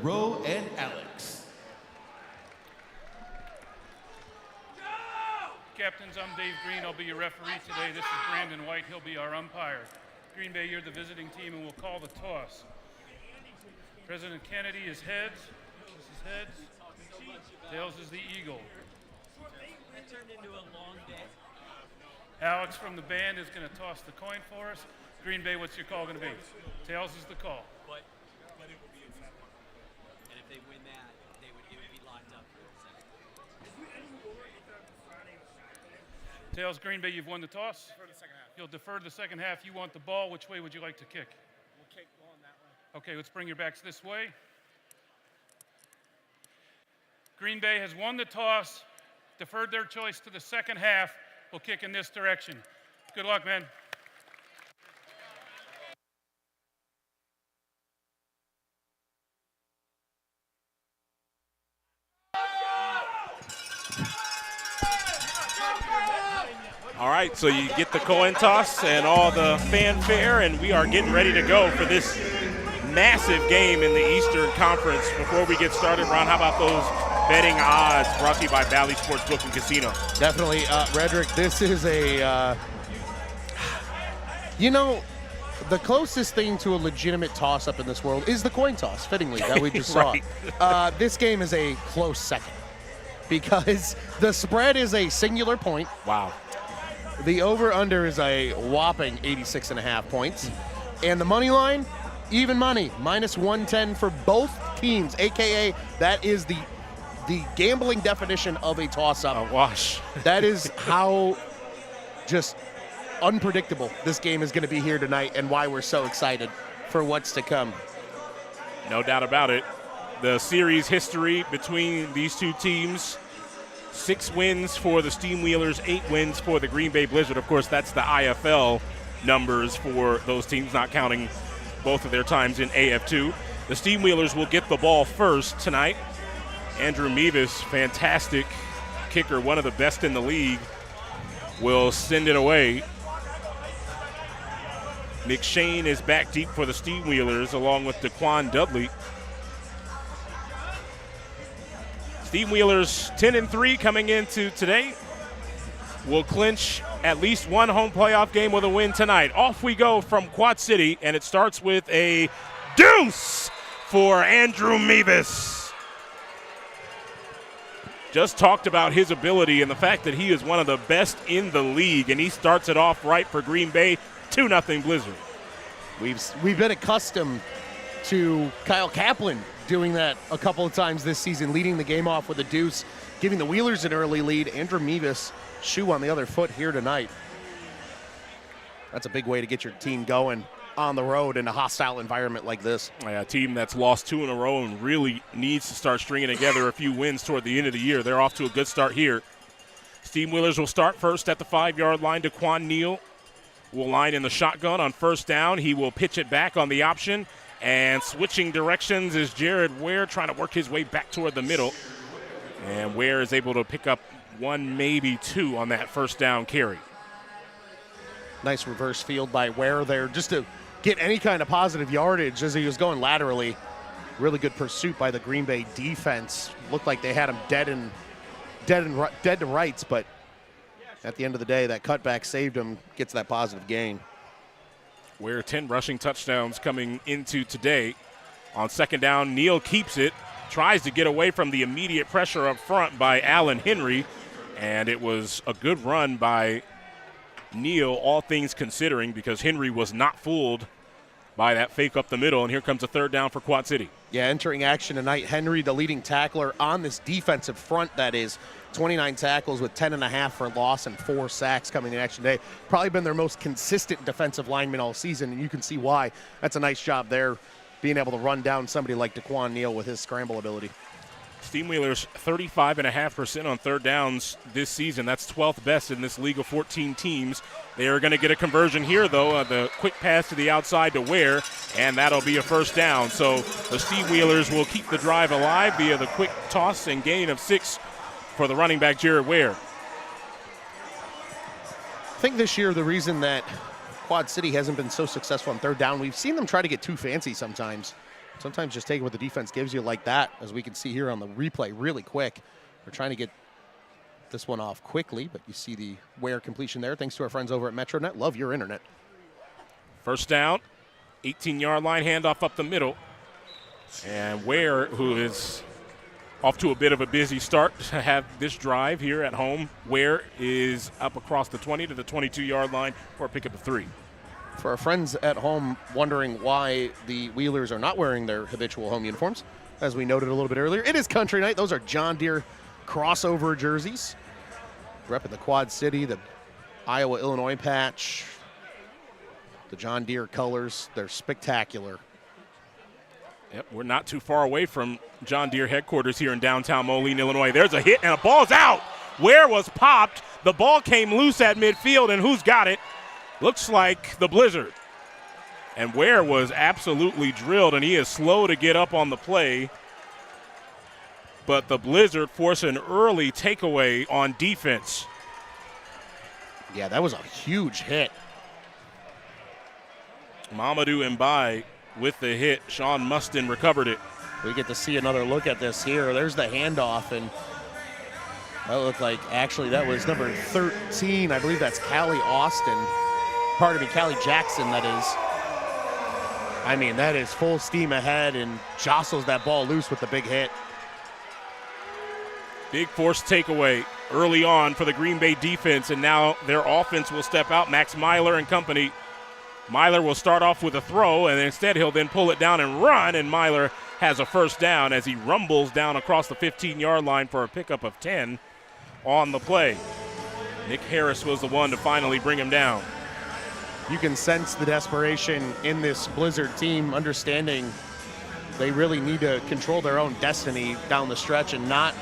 Roe and Alex. Captains, I'm Dave Green. I'll be your referee today. This is Brandon White. He'll be our umpire. Green Bay, you're the visiting team, and we'll call the toss. President Kennedy is heads. This is heads. Tails is the eagle. That turned into a long day. Alex from the band is going to toss the coin for us. Green Bay, what's your call going to be? Tails is the call. But it would be and if they win that, it would be locked up for a second. Tails, Green Bay, you've won the toss. For the second half. You'll defer to the second half. You want the ball. Which way would you like to kick? We'll kick going that way. Okay, let's bring your backs this way. Green Bay has won the toss, deferred their choice to the second half. We'll kick in this direction. Good luck, man. All right, so you get the coin toss and all the fanfare, and we are getting ready to go for this massive game in the Eastern Conference. Before we get started, Ron, how about those betting odds brought to you by Valley Sportsbook and Casino? Definitely, Redrick, this is a, the closest thing to a legitimate toss-up in this world is the coin toss, fittingly, that we just Right. saw. This game is a close second because the spread is a singular point. Wow. The over-under is a whopping 86.5 points. And the money line, even money, minus 110 for both teams, a.k.a. that is the gambling definition of a toss-up. A wash. That is how just unpredictable this game is going to be here tonight and why we're so excited for what's to come. No doubt about it. The series history between these two teams, 6 wins for the Steamwheelers, 8 wins for the Green Bay Blizzard. Of course, that's the IFL numbers for those teams, not counting both of their times in AF2. The Steamwheelers will get the ball first tonight. Andrew Mevis, fantastic kicker, one of the best in the league, will send it away. McShane is back deep for the Steamwheelers along with Daquan Dudley. Steamwheelers 10-3 coming into today. Will clinch at least one home playoff game with a win tonight. Off we go from Quad City, and it starts with a deuce for Andrew Mevis. Just talked about his ability and the fact that he is one of the best in the league, and he starts it off right for Green Bay, 2-0 Blizzard. We've been accustomed to Kyle Kaplan doing that a couple of times this season, leading the game off with a deuce, giving the Wheelers an early lead. Andrew Mevis, shoe on the other foot here tonight. That's a big way to get your team going on the road in a hostile environment like this. A team that's lost 2 in a row and really needs to start stringing together a few wins toward the end of the year. They're off to a good start here. Steamwheelers will start first at the 5-yard line. Daquan Neal will line in the shotgun on first down. He will pitch it back on the option. And switching directions is Jared Ware trying to work his way back toward the middle. And Ware is able to pick up 1, maybe 2 on that first down carry. Nice reverse field by Ware there just to get any kind of positive yardage as he was going laterally. Really good pursuit by the Green Bay defense. Looked like they had him dead to rights, but at the end of the day, that cutback saved him, gets that positive gain. Ware 10 rushing touchdowns coming into today. On second down, Neal keeps it, tries to get away from the immediate pressure up front by Allen Henry, and it was a good run by Neal, all things considering, because Henry was not fooled by that fake up the middle, and here comes a third down for Quad City. Yeah, entering action tonight, Henry, the leading tackler on this defensive front, that is. 29 tackles with 10.5 for loss and 4 sacks coming in action today. Probably been their most consistent defensive lineman all season, and you can see why. That's a nice job there, being able to run down somebody like Daquan Neal with his scramble ability. Steamwheelers 35.5% on third downs this season. That's 12th best in this league of 14 teams. They are going to get a conversion here, though. The quick pass to the outside to Ware, and that'll be a first down. So the Steamwheelers will keep the drive alive via the quick toss and gain of 6 for the running back, Jared Ware. I think this year the reason that Quad City hasn't been so successful on third down, we've seen them try to get too fancy sometimes. sometimes just take what the defense gives you like that, as we can see here on the replay really quick. They're trying to get this one off quickly, but you see the Ware completion there. Thanks to our friends over at MetroNet. Love your internet. First down, 18-yard line, handoff up the middle. And Ware, who is off to a bit of a busy start to have this drive here at home. Ware is up across the 20 to the 22-yard line for a pickup of 3. For our friends at home wondering why the Wheelers are not wearing their habitual home uniforms, as we noted a little bit earlier, it is country night. Those are John Deere crossover jerseys. Repping the Quad City, the Iowa-Illinois patch, the John Deere colors. They're spectacular. Yep, we're not too far away from John Deere headquarters here in downtown Moline, Illinois. There's a hit, and a ball's out. Ware was popped. The ball came loose at midfield, and who's got it? Looks like the Blizzard. And Ware was absolutely drilled, and he is slow to get up on the play. But the Blizzard force an early takeaway on defense. Yeah, that was a huge hit. Mamadou Mbai with the hit. Sean Mustin recovered it. We get to see another look at this here. There's the handoff, and that looked like, actually, that was number 13. I believe that's Callie Austin. Pardon me, Callie Jackson, that is. I mean, that is full steam ahead and jostles that ball loose with the big hit. Big force takeaway early on for the Green Bay defense, and now their offense will step out. Max Myler and company. Myler will start off with a throw, and instead he'll then pull it down and run, and Myler has a first down as he rumbles down across the 15-yard line for a pickup of 10 on the play. Nick Harris was the one to finally bring him down. You can sense the desperation in this Blizzard team, understanding they really need to control their own destiny down the stretch and not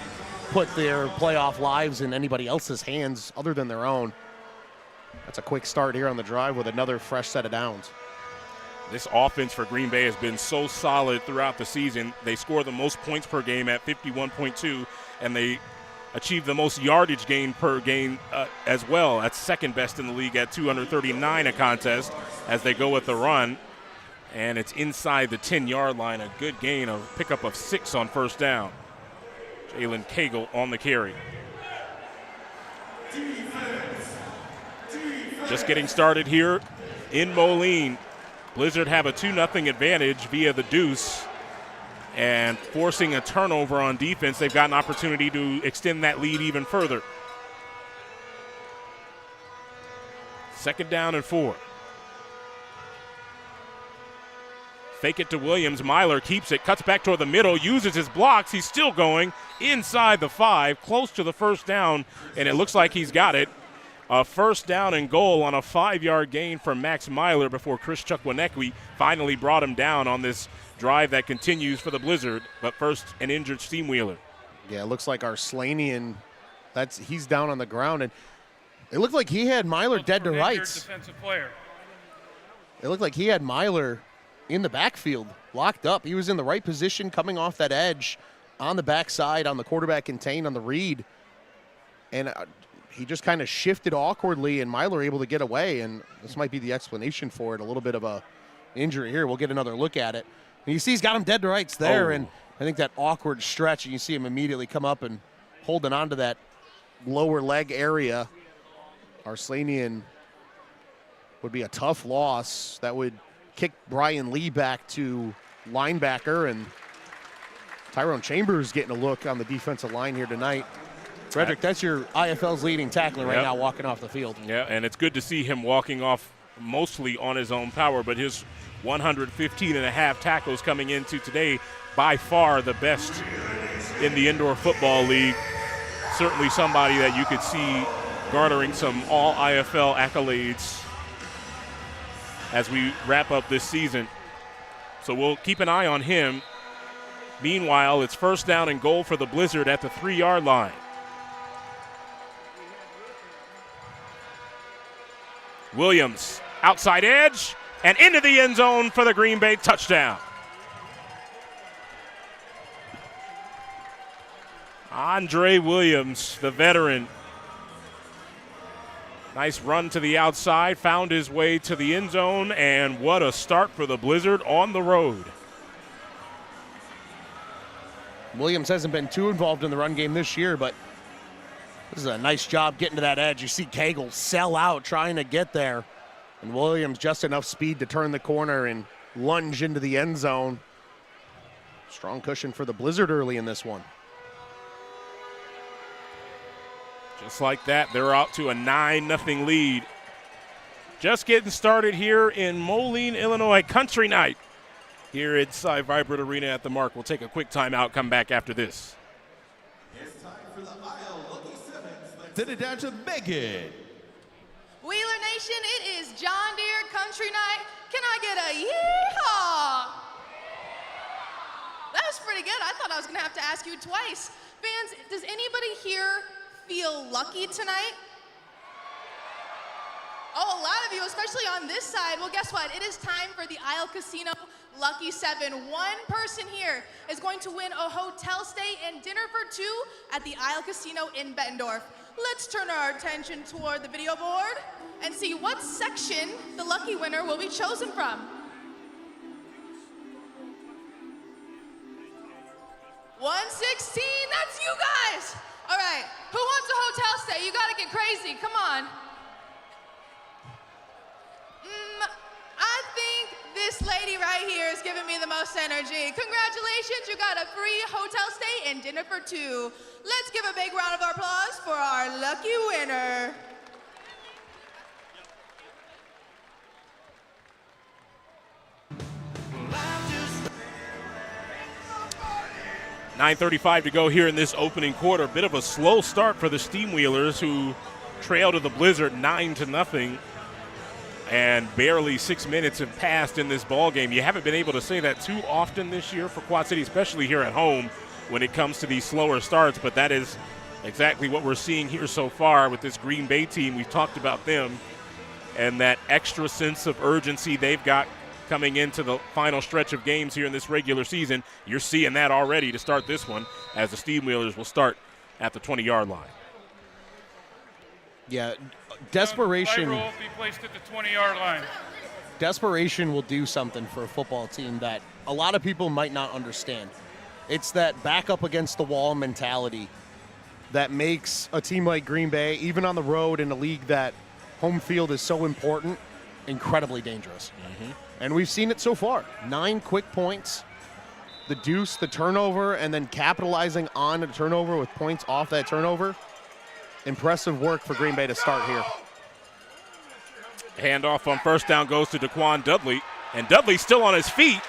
put their playoff lives in anybody else's hands other than their own. That's a quick start here on the drive with another fresh set of downs. This offense for Green Bay has been so solid throughout the season. They score the most points per game at 51.2, and they achieve the most yardage gain per game as well. That's second best in the league at 239 a contest as they go with the run. And it's inside the 10-yard line, a good gain, a pickup of 6 on first down. Jalen Cagle on the carry. Just getting started here in Moline. Blizzard have a 2-0 advantage via the deuce, and forcing a turnover on defense, they've got an opportunity to extend that lead even further. Second down and 4. Fake it to Williams. Myler keeps it, cuts back toward the middle, uses his blocks. He's still going inside the 5, close to the first down, and it looks like he's got it. A first down and goal on a 5-yard gain from Max Myler before Chris Chukwunekwe finally brought him down on this drive that continues for the Blizzard. But first, an injured Steamwheeler. Yeah, it looks like our Slanian, he's down on the ground, and it looked like he had Myler dead to rights. Defensive player. It looked like he had Myler in the backfield, locked up. He was in the right position, coming off that edge, on the backside, on the quarterback contained on the read, and he just kind of shifted awkwardly, and Myler able to get away, and this might be the explanation for it, a little bit of a injury here. We'll get another look at it. And you see he's got him dead to rights there, and I think that awkward stretch, and you see him immediately come up and holding on to that lower leg area. Arslanian would be a tough loss. That would kick Brian Lee back to linebacker, and Tyrone Chambers getting a look on the defensive line here tonight. Frederick, that's your IFL's leading tackler right now walking off the field. Yeah, and it's good to see him walking off mostly on his own power, but his 115.5 tackles coming into today, by far the best in the indoor football league. Certainly somebody that you could see garnering some all-IFL accolades as we wrap up this season. So we'll keep an eye on him. Meanwhile, it's first down and goal for the Blizzard at the 3-yard line. Williams, outside edge, and into the end zone for the Green Bay touchdown. Andre Williams, the veteran. Nice run to the outside, found his way to the end zone, and what a start for the Blizzard on the road. Williams hasn't been too involved in the run game this year, but this is a nice job getting to that edge. You see Cagle sell out trying to get there, and Williams just enough speed to turn the corner and lunge into the end zone. Strong cushion for the Blizzard early in this one. Just like that, they're out to a 9-0 lead. Just getting started here in Moline, Illinois, Country Night here at Cy Vibrant Arena at the Mark. We'll take a quick timeout, come back after this. It's time for the Isle Lucky Sevens. Let's send it down to Megan. Wheeler Nation, it is John Deere Country Night. Can I get a yeehaw? That was pretty good. I thought I was gonna have to ask you twice. Fans, does anybody here feel lucky tonight? Oh, a lot of you, especially on this side. Well, guess what? It is time for the Isle Casino Lucky 7. One person here is going to win a hotel stay and dinner for two at the Isle Casino in Bettendorf. Let's turn our attention toward the video board and see what section the lucky winner will be chosen from. 116, that's you guys. All right, who wants a hotel stay? You gotta get crazy, come on. I think this lady right here is giving me the most energy. Congratulations, you got a free hotel stay and dinner for two. Let's give a big round of applause for our lucky winner. .935 to go here in this opening quarter. Bit of a slow start for the Steamwheelers, who trailed to the Blizzard 9-0. And barely 6 minutes have passed in this ball game. You haven't been able to say that too often this year for Quad City, especially here at home when it comes to these slower starts. But that is exactly what we're seeing here so far with this Green Bay team. We've talked about them and that extra sense of urgency they've got coming into the final stretch of games here in this regular season. You're seeing that already to start this one, as the Steamwheelers will start at the 20-yard line. Yeah, desperation. Will be placed at the 20-yard line. Desperation will do something for a football team that a lot of people might not understand. It's that back up against the wall mentality that makes a team like Green Bay, even on the road in a league that home field is so important, incredibly dangerous. Mm-hmm. And we've seen it so far. 9 quick points, the deuce, the turnover, and then capitalizing on a turnover with points off that turnover. Impressive work for Green Bay to start here. Handoff on first down goes to Daquan Dudley, and Dudley's still on his feet.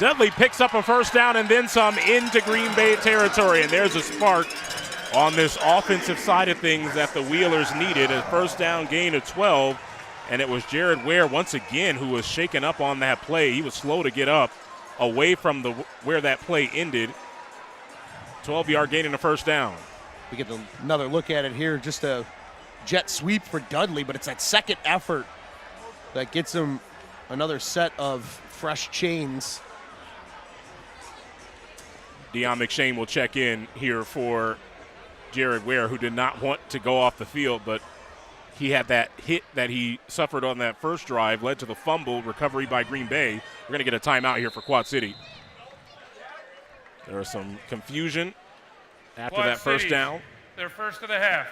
Dudley picks up a first down and then some into Green Bay territory, and there's a spark on this offensive side of things that the Wheelers needed. A first down gain of 12, and it was Jared Ware once again who was shaken up on that play. He was slow to get up away from where that play ended. 12-yard gain and a first down. We get another look at it here, just a jet sweep for Dudley, but it's that second effort that gets him another set of fresh chains. Deion McShane will check in here for Jared Ware, who did not want to go off the field, but he had that hit that he suffered on that first drive, led to the fumble, recovery by Green Bay. We're going to get a timeout here for Quad City. There was some confusion after Quad that first City, down. Their first of the half.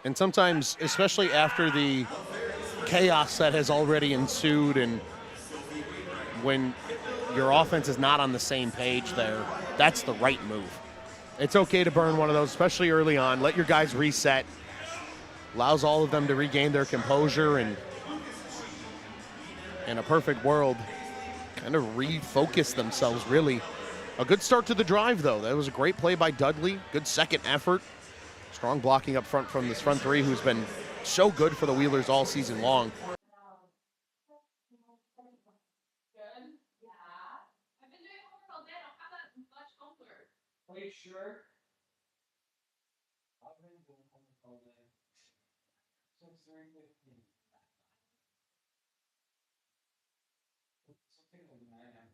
And sometimes, especially after the chaos that has already ensued and when your offense is not on the same page there, that's the right move. It's okay to burn one of those, especially early on. Let your guys reset. Allows all of them to regain their composure and, in a perfect world, kind of refocus themselves, really. A good start to the drive, though. That was a great play by Dudley. Good second effort. Strong blocking up front from this front three, who's been so good for the Wheelers all season long. Are you sure? I've been doing homework all day. Since 3:15. Something like 9 a.m.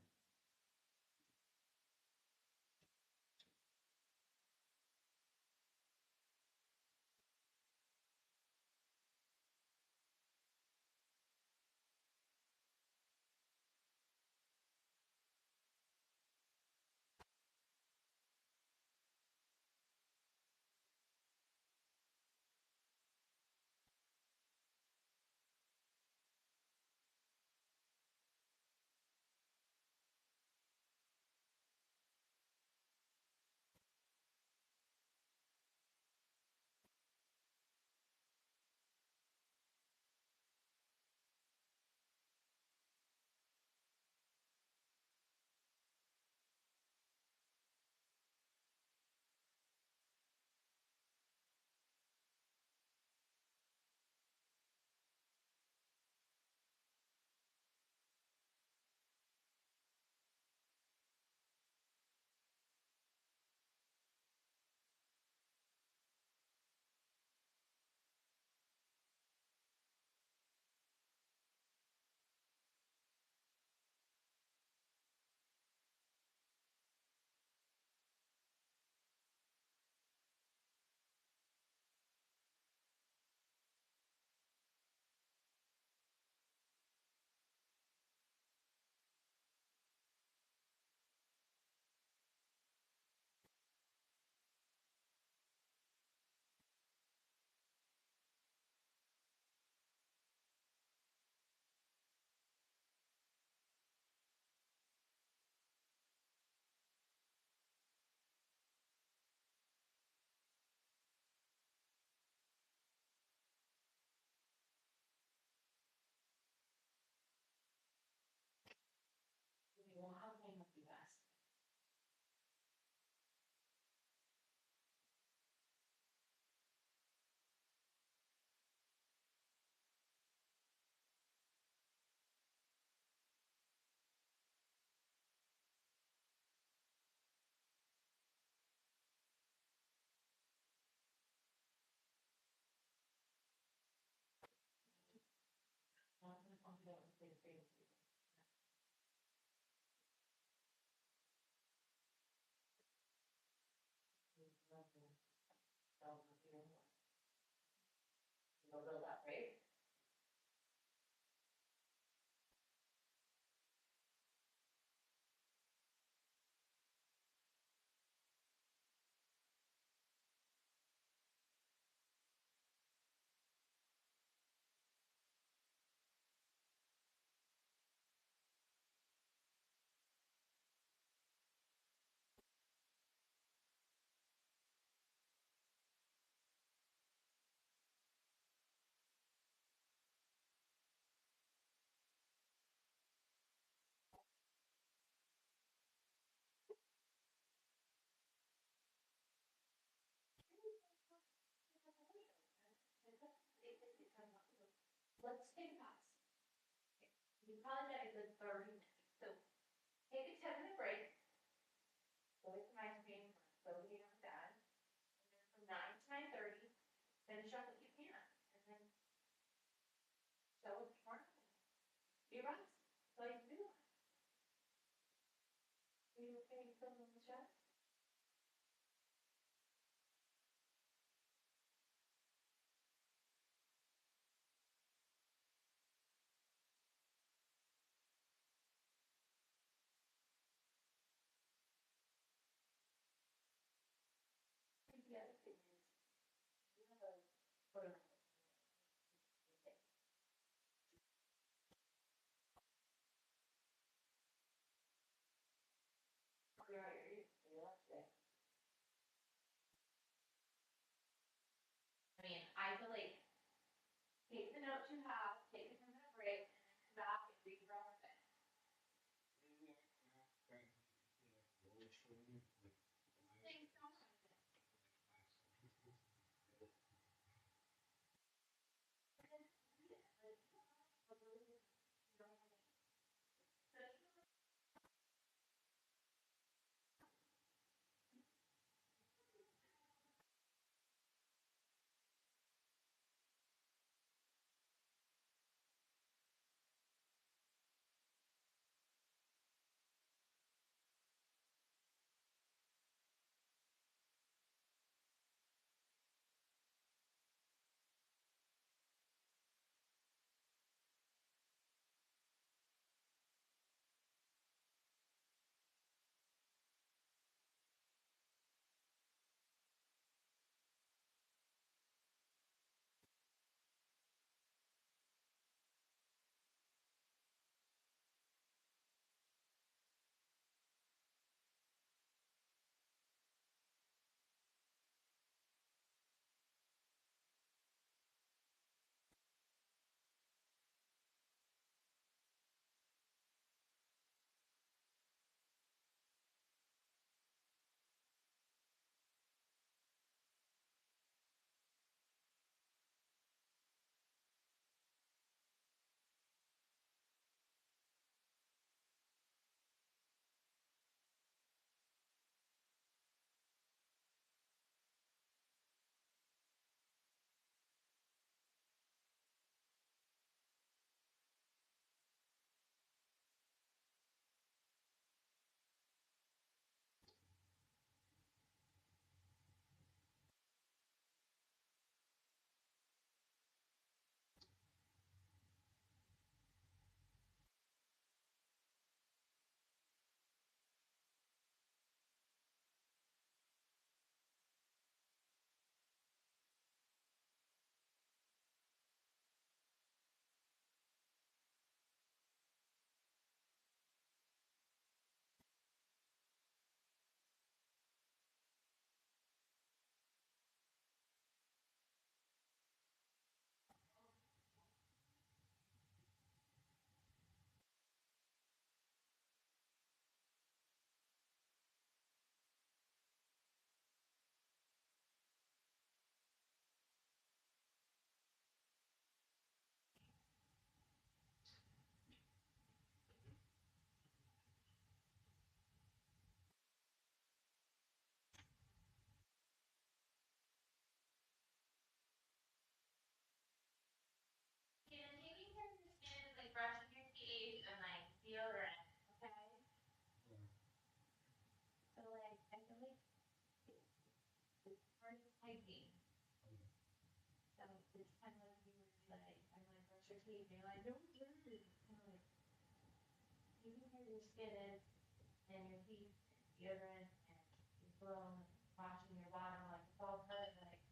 let's take a pause. You probably got a good 30 minutes. So take a 10-minute break. Go get some ice cream, go get on that. And then from 9 to 9:30, finish up what you can. And then show it more. Be right. That's all you can do. Are you okay with filming the show? The other thing is, you have a photo. I mean, isolate. Take the notes you have, take a 10-minute break, and then come back and read your own thing. Thanks so much. Taking care of your skin is like brushing your teeth and like deodorant, okay? So like, I feel like it's part of hygiene. So it's kind of like you were like, I'm like, brush your teeth, and you're like, don't do it. Kind of like taking care of your skin and your teeth, deodorant, and your cologne, washing your bottom, like it's all part of like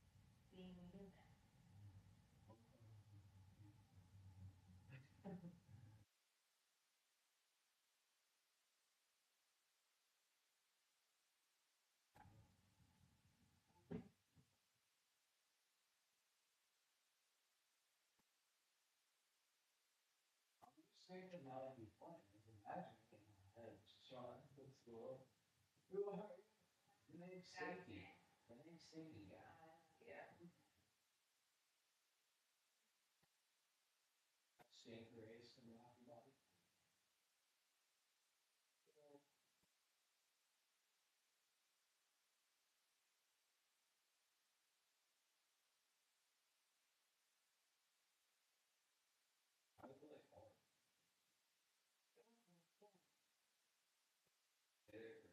being human. Saying that would be funny. It's a magic in my head. Sean, that's cool. Who are you? The name's Safety. The name's Safety guy. Yeah. St. Grace and Rocky Bottom. I feel like hard. There, girl.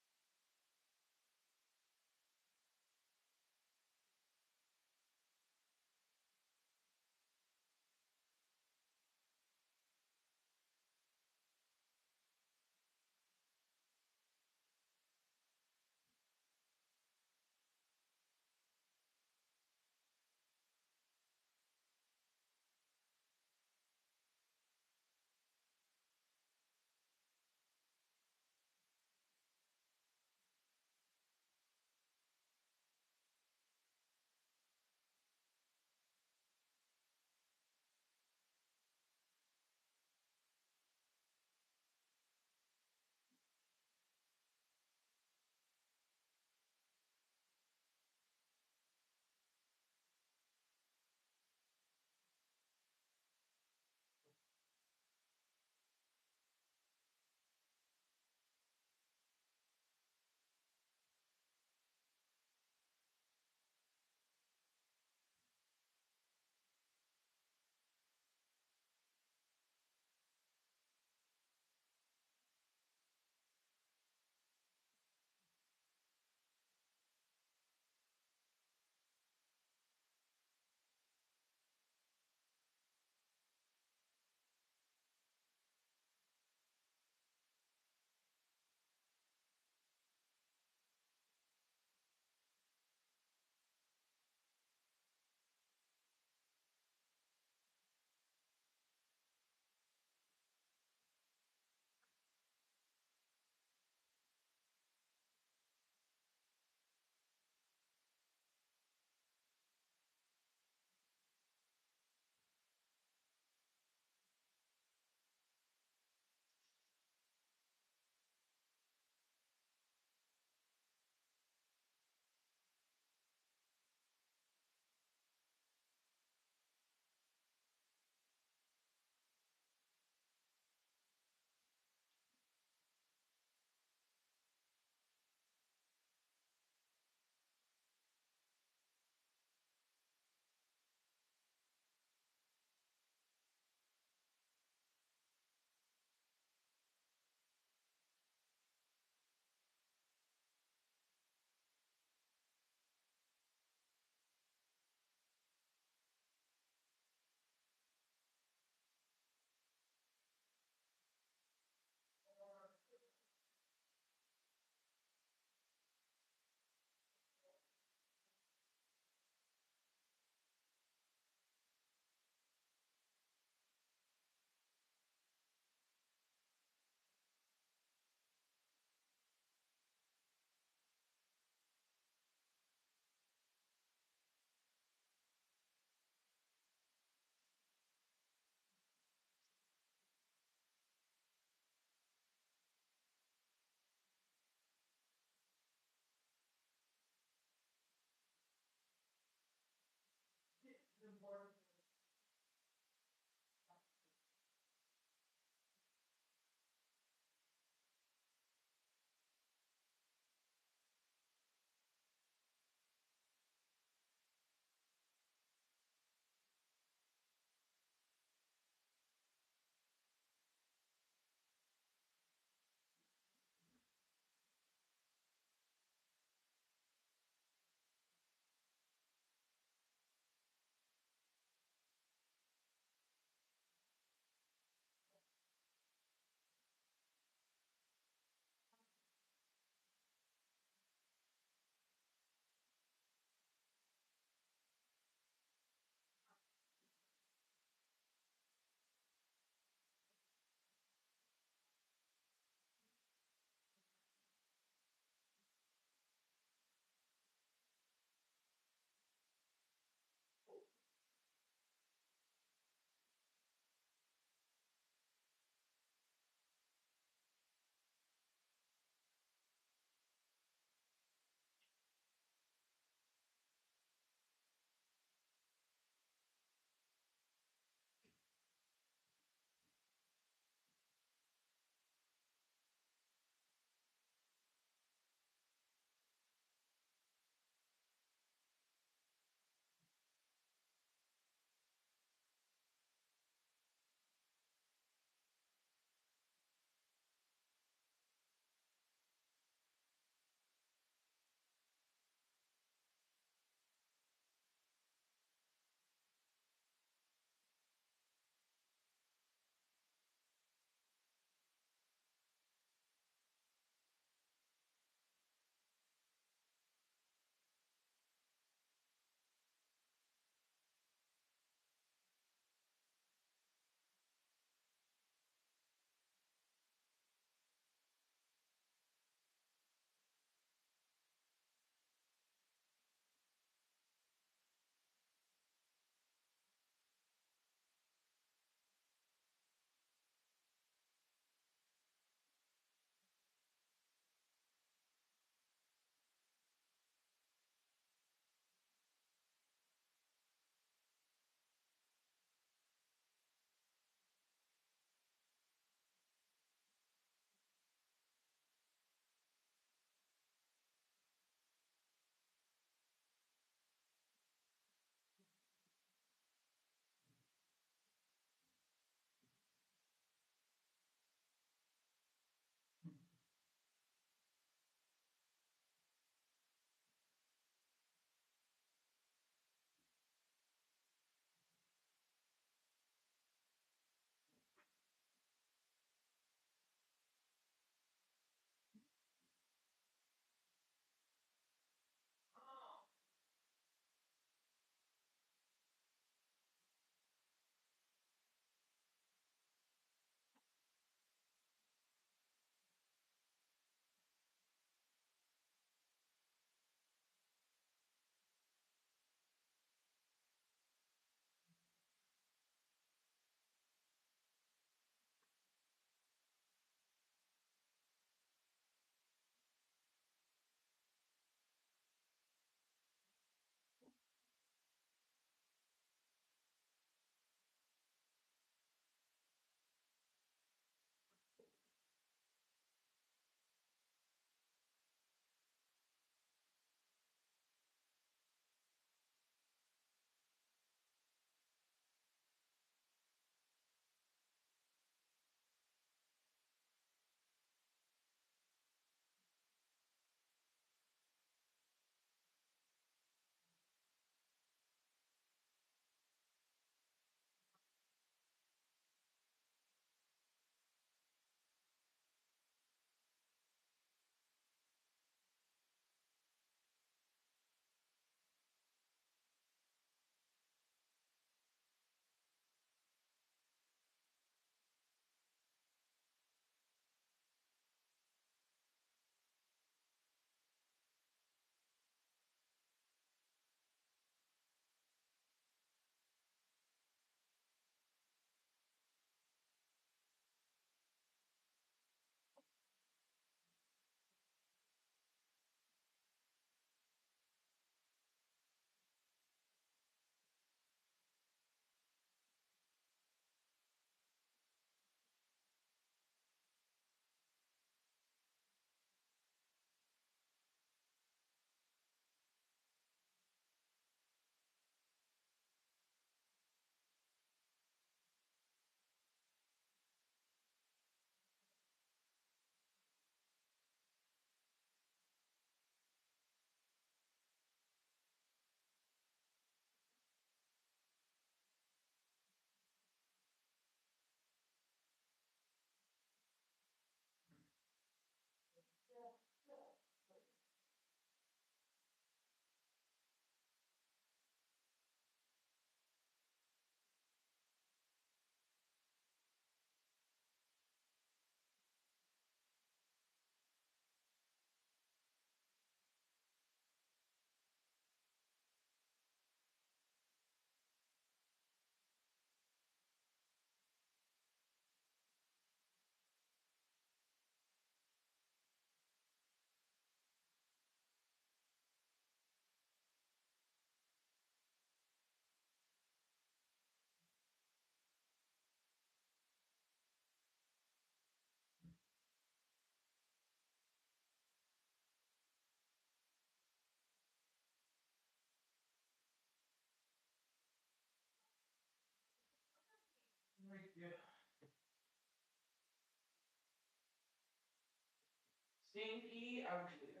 Stinky ugly.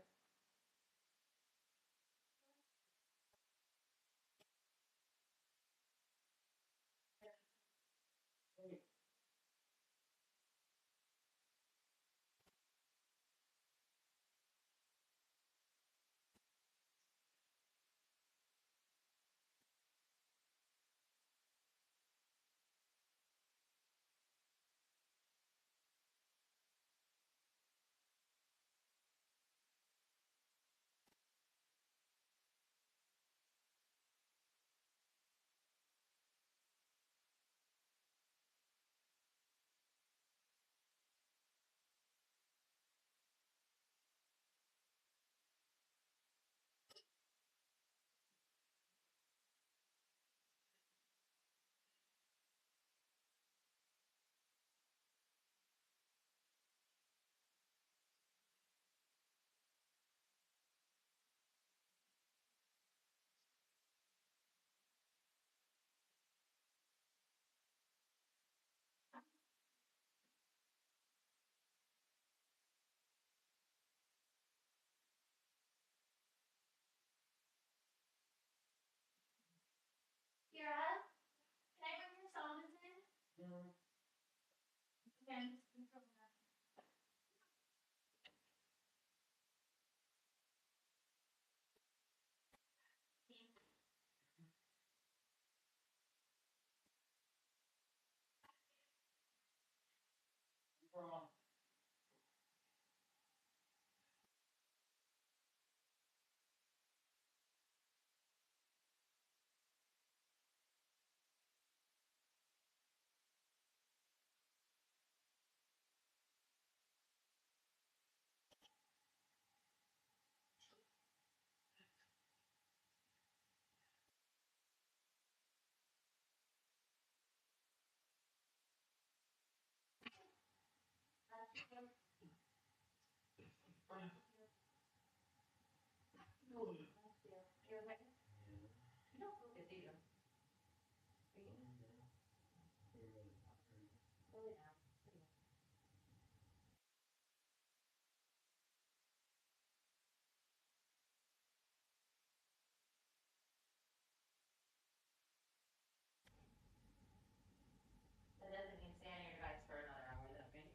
Kira, can I bring your songs in? Okay, I'm just gonna throw them out. You're like, you don't focus, do you? Are you? Really not. That doesn't mean stay on your device for another hour, though, right?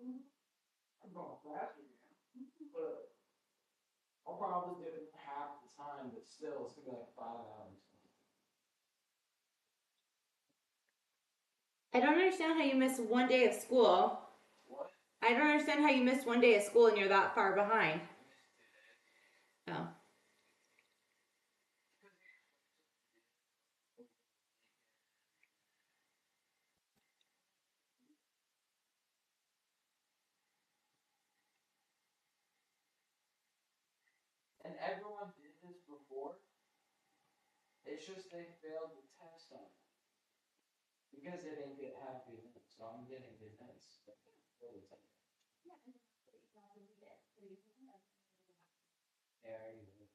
I'm going faster again. But I'll probably do it half the time, but still, it's gonna be like 5 hours. I don't understand how you missed one day of school. What? I don't understand how you missed one day of school and you're that far behind. Oh. And everyone did this before. It's just they failed the test on it. Because they didn't get happy notes, so I'm getting good notes. For the test. Yeah, I already did.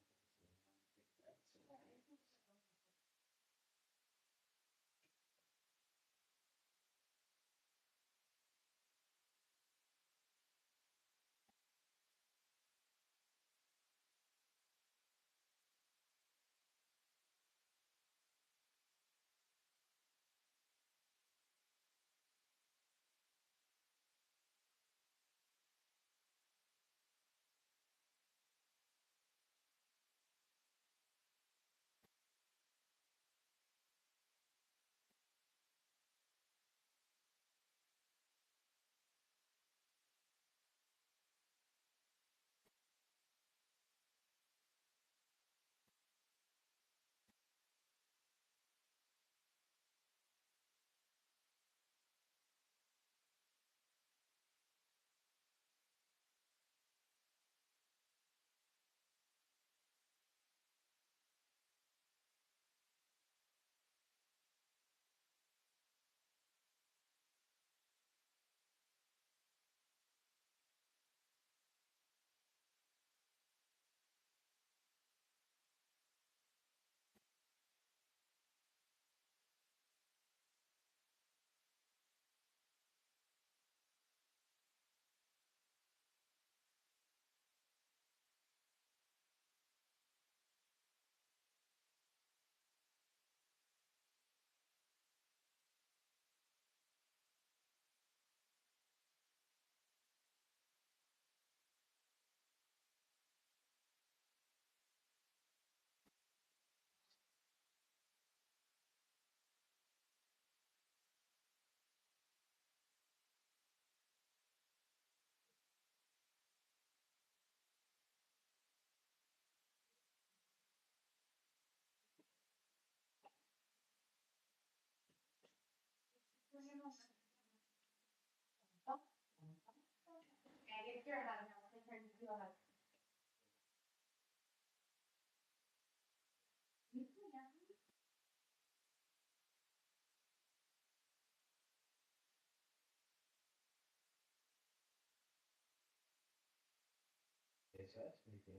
Yes, that's pretty good.